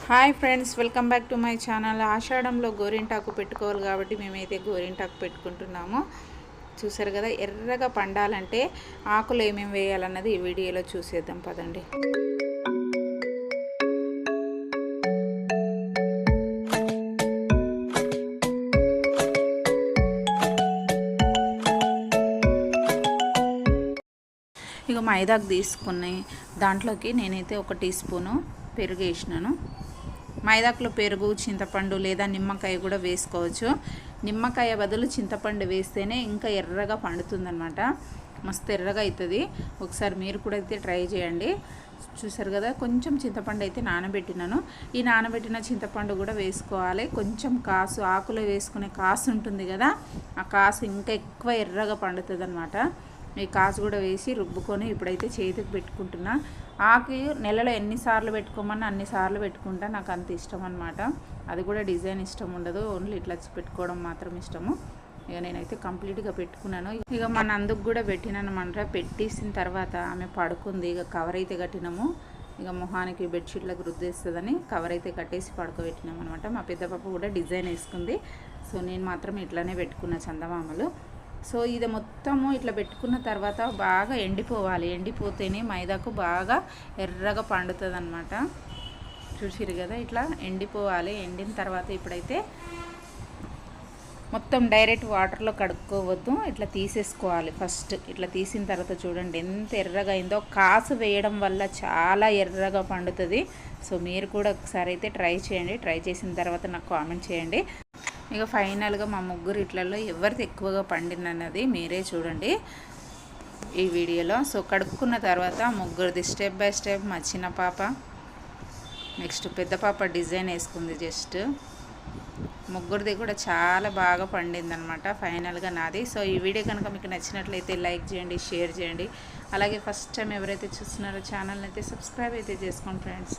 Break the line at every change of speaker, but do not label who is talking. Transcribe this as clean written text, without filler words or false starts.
Hi friends, welcome back to my channel. ఆషాఢంలో గోరింటాకు పెట్టుకోవాలి కాబట్టి మేమైతే గోరింటాకు పెట్టుకుంటున్నాము. చూసారు కదా, ఎర్రగా పండాలంటే ఆకులు ఏమేమి వేయాలన్నది ఈ వీడియోలో చూసేద్దాం పదండి. ఇక మైదాకు తీసుకుని దాంట్లోకి నేనైతే 1 టీ స్పూను పెరుగు వేసినాను. మైదాకులో పెరుగు, చింతపండు లేదా నిమ్మకాయ కూడా వేసుకోవచ్చు. నిమ్మకాయ బదులు చింతపండు వేస్తేనే ఇంకా ఎర్రగా పండుతుందన్నమాట. మస్తు ఎర్రగా అవుతుంది. ఒకసారి మీరు కూడా అయితే ట్రై చేయండి. చూసారు కదా, కొంచెం చింతపండు అయితే నానబెట్టినాను. ఈ నానబెట్టిన చింతపండు కూడా వేసుకోవాలి. కొంచెం కాసు, ఆకులో వేసుకునే కాసు ఉంటుంది కదా, ఆ కాసు ఇంకా ఎక్కువ ఎర్రగా పండుతుంది అన్నమాట. ఈ కాసు కూడా వేసి రుబ్బుకొని ఇప్పుడైతే చేతికి పెట్టుకుంటున్నా. ఆకు నెలలో ఎన్నిసార్లు పెట్టుకోమన్నా అన్నిసార్లు పెట్టుకుంటా. నాకు అంత ఇష్టం అనమాట. అది కూడా డిజైన్ ఇష్టం ఉండదు, ఓన్లీ ఇట్లా పెట్టుకోవడం మాత్రం ఇష్టము. ఇక నేనైతే కంప్లీట్గా పెట్టుకున్నాను. ఇక మన అందుకు కూడా పెట్టినానమాట. పెట్టేసిన తర్వాత ఆమె పడుకుంది. ఇక కవర్ అయితే కట్టినాము. ఇక మొహానికి బెడ్షీట్లకు రుద్దేస్తుందని కవర్ అయితే కట్టేసి పడుకోబెట్టినాం అనమాట. మా పెద్ద పాప కూడా డిజైన్ వేసుకుంది. సో నేను మాత్రం ఇట్లానే పెట్టుకున్న చందమామలు. సో ఇది మొత్తము ఇట్లా పెట్టుకున్న తర్వాత బాగా ఎండిపోవాలి. ఎండిపోతేనే మైదాకు బాగా ఎర్రగా పండుతుంది అనమాట. చూసిరు కదా, ఇట్లా ఎండిపోవాలి. ఎండిన తర్వాత ఇప్పుడైతే మొత్తం డైరెక్ట్ వాటర్లో కడుక్కోవద్దు, ఇట్లా తీసేసుకోవాలి. ఫస్ట్ ఇట్లా తీసిన తర్వాత చూడండి ఎంత ఎర్రగా అయిందో. కాసు వేయడం వల్ల చాలా ఎర్రగా పండుతుంది. సో మీరు కూడా ఒకసారి అయితే ట్రై చేయండి. ట్రై చేసిన తర్వాత నాకు కామెంట్ చేయండి. ఇక ఫైనల్గా మా ముగ్గురు ఇట్లలో ఎవరిది ఎక్కువగా పండిందన్నది మీరే చూడండి ఈ వీడియోలో. సో కడుక్కున్న తర్వాత ముగ్గురిది స్టెప్ బై స్టెప్. మా చిన్న పాప, నెక్స్ట్ పెద్ద పాప డిజైన్ వేసుకుంది జస్ట్. ముగ్గురిది కూడా చాలా బాగా పండిందనమాట ఫైనల్గా నాది. సో ఈ వీడియో కనుక మీకు నచ్చినట్లయితే లైక్ చేయండి, షేర్ చేయండి. అలాగే ఫస్ట్ టైం ఎవరైతే చూస్తున్నారో ఛానల్ని అయితే సబ్స్క్రైబ్ అయితే చేసుకోండి ఫ్రెండ్స్.